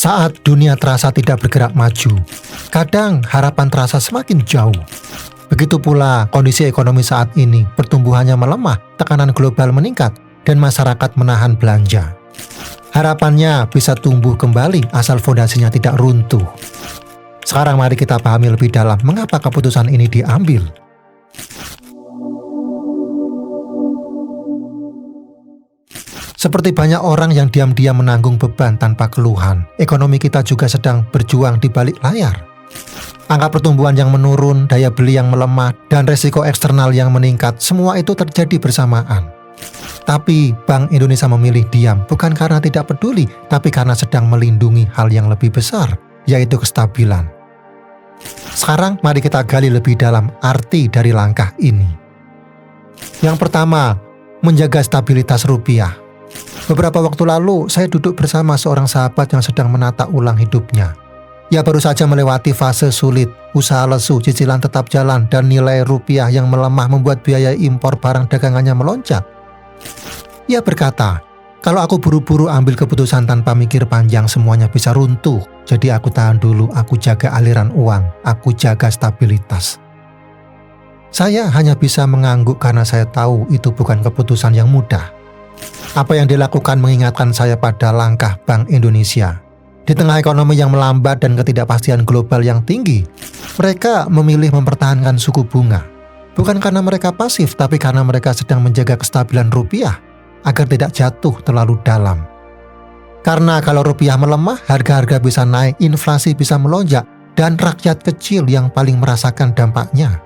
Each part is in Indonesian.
Saat dunia terasa tidak bergerak maju, kadang harapan terasa semakin jauh. Begitu pula kondisi ekonomi saat ini, pertumbuhannya melemah, tekanan global meningkat, dan masyarakat menahan belanja. Harapannya bisa tumbuh kembali asal fondasinya tidak runtuh. Sekarang mari kita pahami lebih dalam mengapa keputusan ini diambil. Seperti banyak orang yang diam-diam menanggung beban tanpa keluhan, ekonomi kita juga sedang berjuang di balik layar. Angka pertumbuhan yang menurun, daya beli yang melemah, dan resiko eksternal yang meningkat, semua itu terjadi bersamaan. Tapi Bank Indonesia memilih diam bukan karena tidak peduli, tapi karena sedang melindungi hal yang lebih besar, yaitu kestabilan. Sekarang mari kita gali lebih dalam arti dari langkah ini. Yang pertama, menjaga stabilitas rupiah. Beberapa waktu lalu, saya duduk bersama seorang sahabat yang sedang menata ulang hidupnya. Ia baru saja melewati fase sulit, usaha lesu, cicilan tetap jalan, dan nilai rupiah yang melemah membuat biaya impor barang dagangannya melonjak. Ia berkata, kalau aku buru-buru ambil keputusan tanpa mikir panjang semuanya bisa runtuh. Jadi aku tahan dulu, aku jaga aliran uang, aku jaga stabilitas. Saya hanya bisa mengangguk karena saya tahu itu bukan keputusan yang mudah. Apa yang dilakukan mengingatkan saya pada langkah Bank Indonesia. Di tengah ekonomi yang melambat dan ketidakpastian global yang tinggi, mereka memilih mempertahankan suku bunga. Bukan karena mereka pasif, tapi karena mereka sedang menjaga kestabilan rupiah agar tidak jatuh terlalu dalam. Karena kalau rupiah melemah, harga-harga bisa naik, inflasi bisa melonjak, dan rakyat kecil yang paling merasakan dampaknya.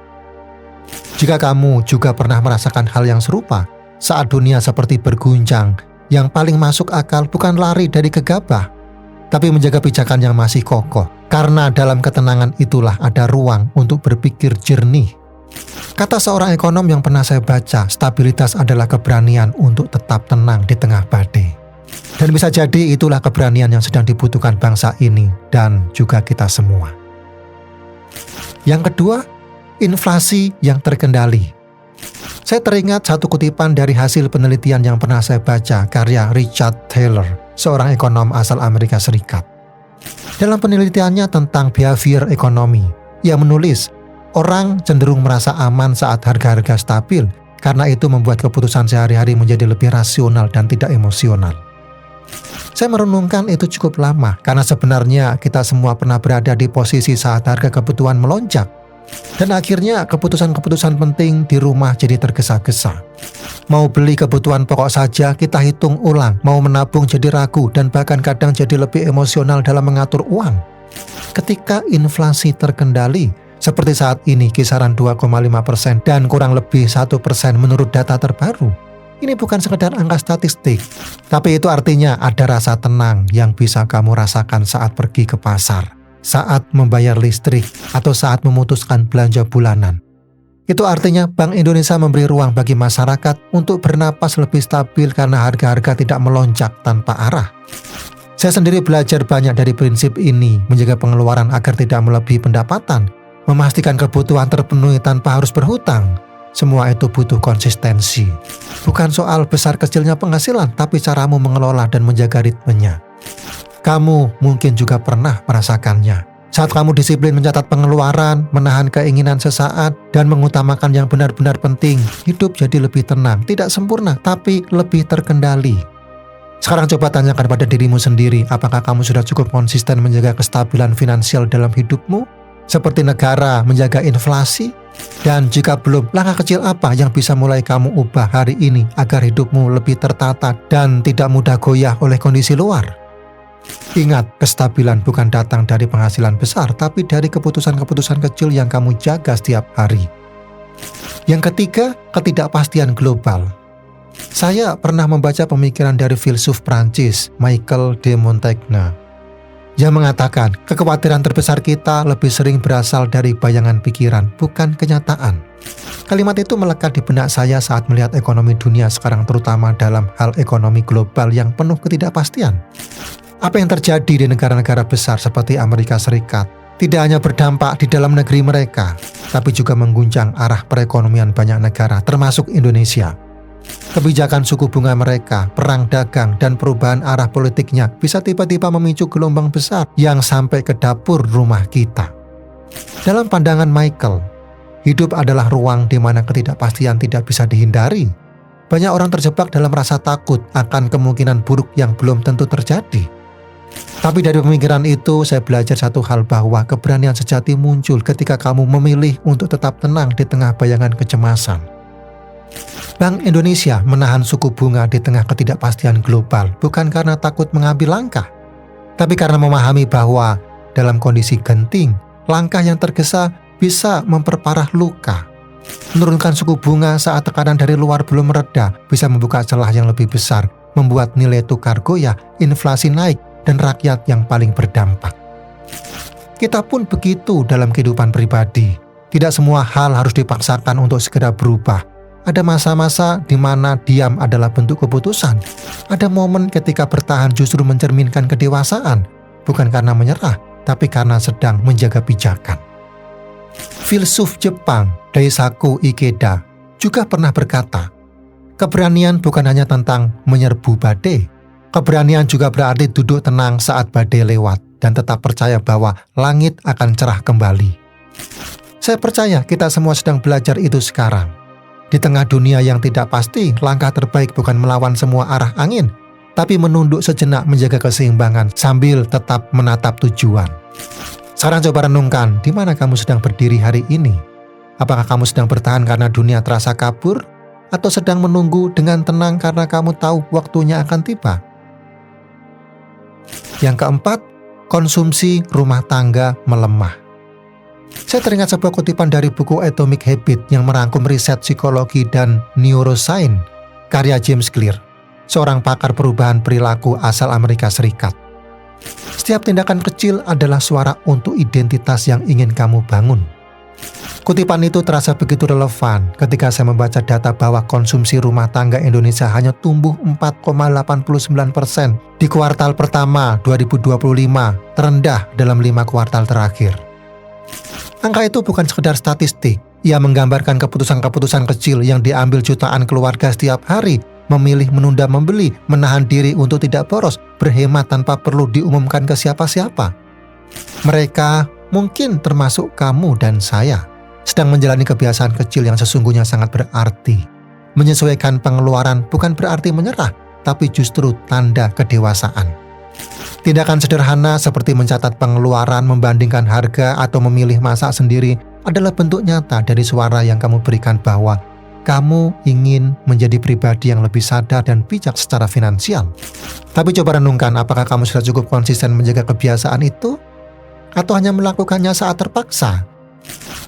Jika kamu juga pernah merasakan hal yang serupa, saat dunia seperti berguncang, yang paling masuk akal bukan lari dari gegabah, tapi menjaga pijakan yang masih kokoh. Karena dalam ketenangan itulah ada ruang untuk berpikir jernih. Kata seorang ekonom yang pernah saya baca, stabilitas adalah keberanian untuk tetap tenang di tengah badai. Dan bisa jadi itulah keberanian yang sedang dibutuhkan bangsa ini dan juga kita semua. Yang kedua, inflasi yang terkendali. Saya teringat satu kutipan dari hasil penelitian yang pernah saya baca, karya Richard Thaler, seorang ekonom asal Amerika Serikat. Dalam penelitiannya tentang behavior ekonomi, ia menulis, orang cenderung merasa aman saat harga-harga stabil, karena itu membuat keputusan sehari-hari menjadi lebih rasional dan tidak emosional. Saya merenungkan itu cukup lama, karena sebenarnya kita semua pernah berada di posisi saat harga kebutuhan melonjak. Dan akhirnya keputusan-keputusan penting di rumah jadi tergesa-gesa. Mau beli kebutuhan pokok saja kita hitung ulang, mau menabung jadi ragu, dan bahkan kadang jadi lebih emosional dalam mengatur uang. Ketika inflasi terkendali, seperti saat ini kisaran 2,5% dan kurang lebih 1% menurut data terbaru. Ini bukan sekedar angka statistik, tapi itu artinya ada rasa tenang yang bisa kamu rasakan saat pergi ke pasar, saat membayar listrik, atau saat memutuskan belanja bulanan. Itu artinya Bank Indonesia memberi ruang bagi masyarakat untuk bernapas lebih stabil karena harga-harga tidak melonjak tanpa arah. Saya sendiri belajar banyak dari prinsip ini, menjaga pengeluaran agar tidak melebihi pendapatan, memastikan kebutuhan terpenuhi tanpa harus berhutang. Semua itu butuh konsistensi. Bukan soal besar kecilnya penghasilan, tapi caramu mengelola dan menjaga ritmenya. Kamu mungkin juga pernah merasakannya. Saat kamu disiplin mencatat pengeluaran, menahan keinginan sesaat, dan mengutamakan yang benar-benar penting, hidup jadi lebih tenang. Tidak sempurna, tapi lebih terkendali. Sekarang coba tanyakan pada dirimu sendiri, apakah kamu sudah cukup konsisten menjaga kestabilan finansial dalam hidupmu? Seperti negara menjaga inflasi? Dan jika belum, langkah kecil apa yang bisa mulai kamu ubah hari ini agar hidupmu lebih tertata dan tidak mudah goyah oleh kondisi luar? Ingat, kestabilan bukan datang dari penghasilan besar, tapi dari keputusan-keputusan kecil yang kamu jaga setiap hari. Yang ketiga, ketidakpastian global. Saya pernah membaca pemikiran dari filsuf Prancis, Michel de Montaigne, yang mengatakan, kekhawatiran terbesar kita lebih sering berasal dari bayangan pikiran, bukan kenyataan. Kalimat itu melekat di benak saya saat melihat ekonomi dunia sekarang, terutama dalam hal ekonomi global yang penuh ketidakpastian. Apa yang terjadi di negara-negara besar seperti Amerika Serikat tidak hanya berdampak di dalam negeri mereka, tapi juga mengguncang arah perekonomian banyak negara, termasuk Indonesia. Kebijakan suku bunga mereka, perang dagang, dan perubahan arah politiknya bisa tiba-tiba memicu gelombang besar yang sampai ke dapur rumah kita. Dalam pandangan Michael, hidup adalah ruang di mana ketidakpastian tidak bisa dihindari. Banyak orang terjebak dalam rasa takut akan kemungkinan buruk yang belum tentu terjadi. Tapi dari pemikiran itu, saya belajar satu hal bahwa keberanian sejati muncul ketika kamu memilih untuk tetap tenang di tengah bayangan kecemasan. Bank Indonesia menahan suku bunga di tengah ketidakpastian global bukan karena takut mengambil langkah, tapi karena memahami bahwa dalam kondisi genting, langkah yang tergesa bisa memperparah luka. Menurunkan suku bunga saat tekanan dari luar belum mereda bisa membuka celah yang lebih besar, membuat nilai tukar goyah, inflasi naik, dan rakyat yang paling berdampak. Kita pun begitu dalam kehidupan pribadi. Tidak semua hal harus dipaksakan untuk segera berubah. Ada masa-masa di mana diam adalah bentuk keputusan. Ada momen ketika bertahan justru mencerminkan kedewasaan, bukan karena menyerah, tapi karena sedang menjaga pijakan. Filsuf Jepang Daisaku Ikeda juga pernah berkata, keberanian bukan hanya tentang menyerbu badai. Keberanian juga berarti duduk tenang saat badai lewat dan tetap percaya bahwa langit akan cerah kembali. Saya percaya kita semua sedang belajar itu sekarang. Di tengah dunia yang tidak pasti, langkah terbaik bukan melawan semua arah angin, tapi menunduk sejenak menjaga keseimbangan sambil tetap menatap tujuan. Sekarang coba renungkan, di mana kamu sedang berdiri hari ini? Apakah kamu sedang bertahan karena dunia terasa kabur? Atau sedang menunggu dengan tenang karena kamu tahu waktunya akan tiba? Yang keempat, konsumsi rumah tangga melemah. Saya teringat sebuah kutipan dari buku Atomic Habits yang merangkum riset psikologi dan neuroscience karya James Clear, seorang pakar perubahan perilaku asal Amerika Serikat. Setiap tindakan kecil adalah suara untuk identitas yang ingin kamu bangun. Kutipan itu terasa begitu relevan ketika saya membaca data bahwa konsumsi rumah tangga Indonesia hanya tumbuh 4,89% di kuartal pertama 2025, terendah dalam 5 kuartal terakhir. Angka itu bukan sekedar statistik, ia menggambarkan keputusan-keputusan kecil yang diambil jutaan keluarga setiap hari, memilih menunda membeli, menahan diri untuk tidak boros, berhemat tanpa perlu diumumkan ke siapa-siapa. Mereka, mungkin termasuk kamu dan saya, sedang menjalani kebiasaan kecil yang sesungguhnya sangat berarti. Menyesuaikan pengeluaran bukan berarti menyerah, tapi justru tanda kedewasaan. Tindakan sederhana seperti mencatat pengeluaran, membandingkan harga, atau memilih masak sendiri adalah bentuk nyata dari suara yang kamu berikan bahwa kamu ingin menjadi pribadi yang lebih sadar dan bijak secara finansial. Tapi coba renungkan, apakah kamu sudah cukup konsisten menjaga kebiasaan itu? Atau hanya melakukannya saat terpaksa?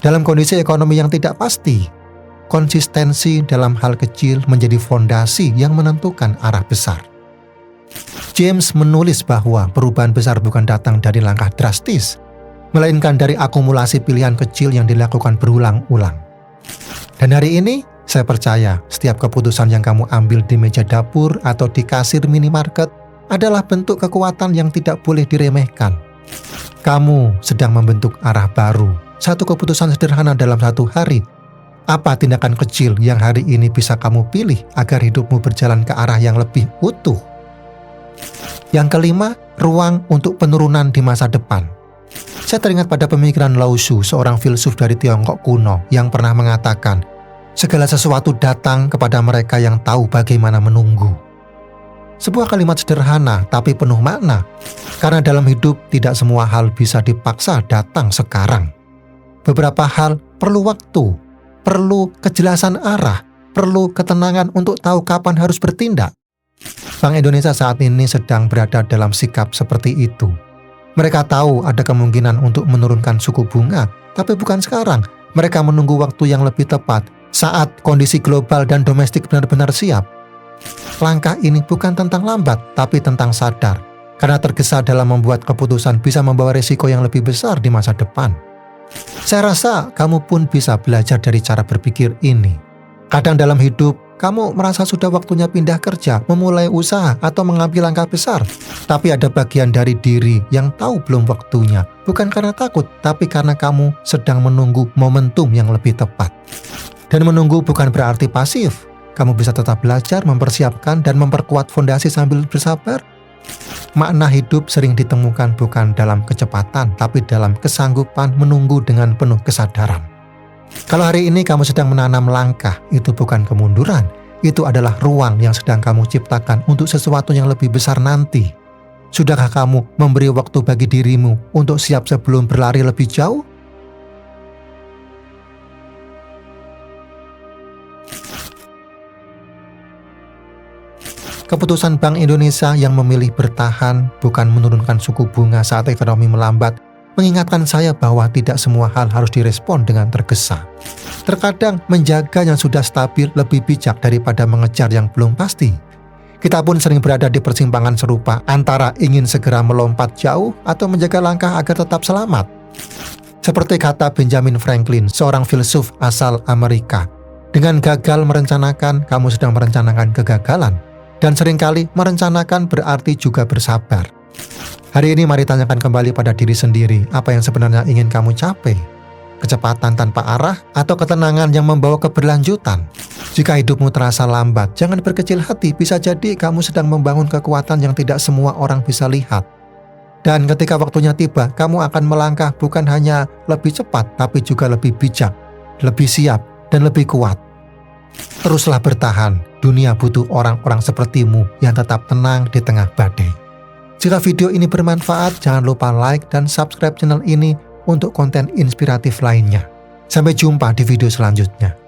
Dalam kondisi ekonomi yang tidak pasti, konsistensi dalam hal kecil menjadi fondasi yang menentukan arah besar. James menulis bahwa perubahan besar bukan datang dari langkah drastis, melainkan dari akumulasi pilihan kecil yang dilakukan berulang-ulang. Dan hari ini, saya percaya setiap keputusan yang kamu ambil di meja dapur atau di kasir minimarket adalah bentuk kekuatan yang tidak boleh diremehkan. Kamu sedang membentuk arah baru. Satu keputusan sederhana dalam satu hari. Apa tindakan kecil yang hari ini bisa kamu pilih agar hidupmu berjalan ke arah yang lebih utuh? Yang kelima, ruang untuk penurunan di masa depan. Saya teringat pada pemikiran Lao Tzu, seorang filsuf dari Tiongkok kuno yang pernah mengatakan, segala sesuatu datang kepada mereka yang tahu bagaimana menunggu. Sebuah kalimat sederhana tapi penuh makna, karena dalam hidup tidak semua hal bisa dipaksa datang sekarang. Beberapa hal perlu waktu, perlu kejelasan arah, perlu ketenangan untuk tahu kapan harus bertindak. Bank Indonesia saat ini sedang berada dalam sikap seperti itu. Mereka tahu ada kemungkinan untuk menurunkan suku bunga, tapi bukan sekarang. Mereka menunggu waktu yang lebih tepat, saat kondisi global dan domestik benar-benar siap. Langkah ini bukan tentang lambat, tapi tentang sadar. Karena tergesa dalam membuat keputusan bisa membawa risiko yang lebih besar di masa depan. Saya rasa kamu pun bisa belajar dari cara berpikir ini. Kadang dalam hidup, kamu merasa sudah waktunya pindah kerja, memulai usaha, atau mengambil langkah besar. Tapi ada bagian dari diri yang tahu belum waktunya. Bukan karena takut, tapi karena kamu sedang menunggu momentum yang lebih tepat. Dan menunggu bukan berarti pasif. Kamu bisa tetap belajar, mempersiapkan, dan memperkuat fondasi sambil bersabar. Makna hidup sering ditemukan bukan dalam kecepatan, tapi dalam kesanggupan menunggu dengan penuh kesadaran. Kalau hari ini kamu sedang menanam langkah, itu bukan kemunduran. Itu adalah ruang yang sedang kamu ciptakan untuk sesuatu yang lebih besar nanti. Sudahkah kamu memberi waktu bagi dirimu untuk siap sebelum berlari lebih jauh? Keputusan Bank Indonesia yang memilih bertahan, bukan menurunkan suku bunga saat ekonomi melambat, mengingatkan saya bahwa tidak semua hal harus direspon dengan tergesa. Terkadang menjaga yang sudah stabil lebih bijak daripada mengejar yang belum pasti. Kita pun sering berada di persimpangan serupa antara ingin segera melompat jauh atau menjaga langkah agar tetap selamat. Seperti kata Benjamin Franklin, seorang filsuf asal Amerika, dengan gagal merencanakan, kamu sedang merencanakan kegagalan. Dan seringkali merencanakan berarti juga bersabar. Hari ini mari tanyakan kembali pada diri sendiri, apa yang sebenarnya ingin kamu capai? Kecepatan tanpa arah atau ketenangan yang membawa keberlanjutan? Jika hidupmu terasa lambat, jangan berkecil hati, bisa jadi kamu sedang membangun kekuatan yang tidak semua orang bisa lihat. Dan ketika waktunya tiba, kamu akan melangkah bukan hanya lebih cepat, tapi juga lebih bijak, lebih siap, dan lebih kuat. Teruslah bertahan, dunia butuh orang-orang sepertimu yang tetap tenang di tengah badai. Jika video ini bermanfaat, jangan lupa like dan subscribe channel ini untuk konten inspiratif lainnya. Sampai jumpa di video selanjutnya.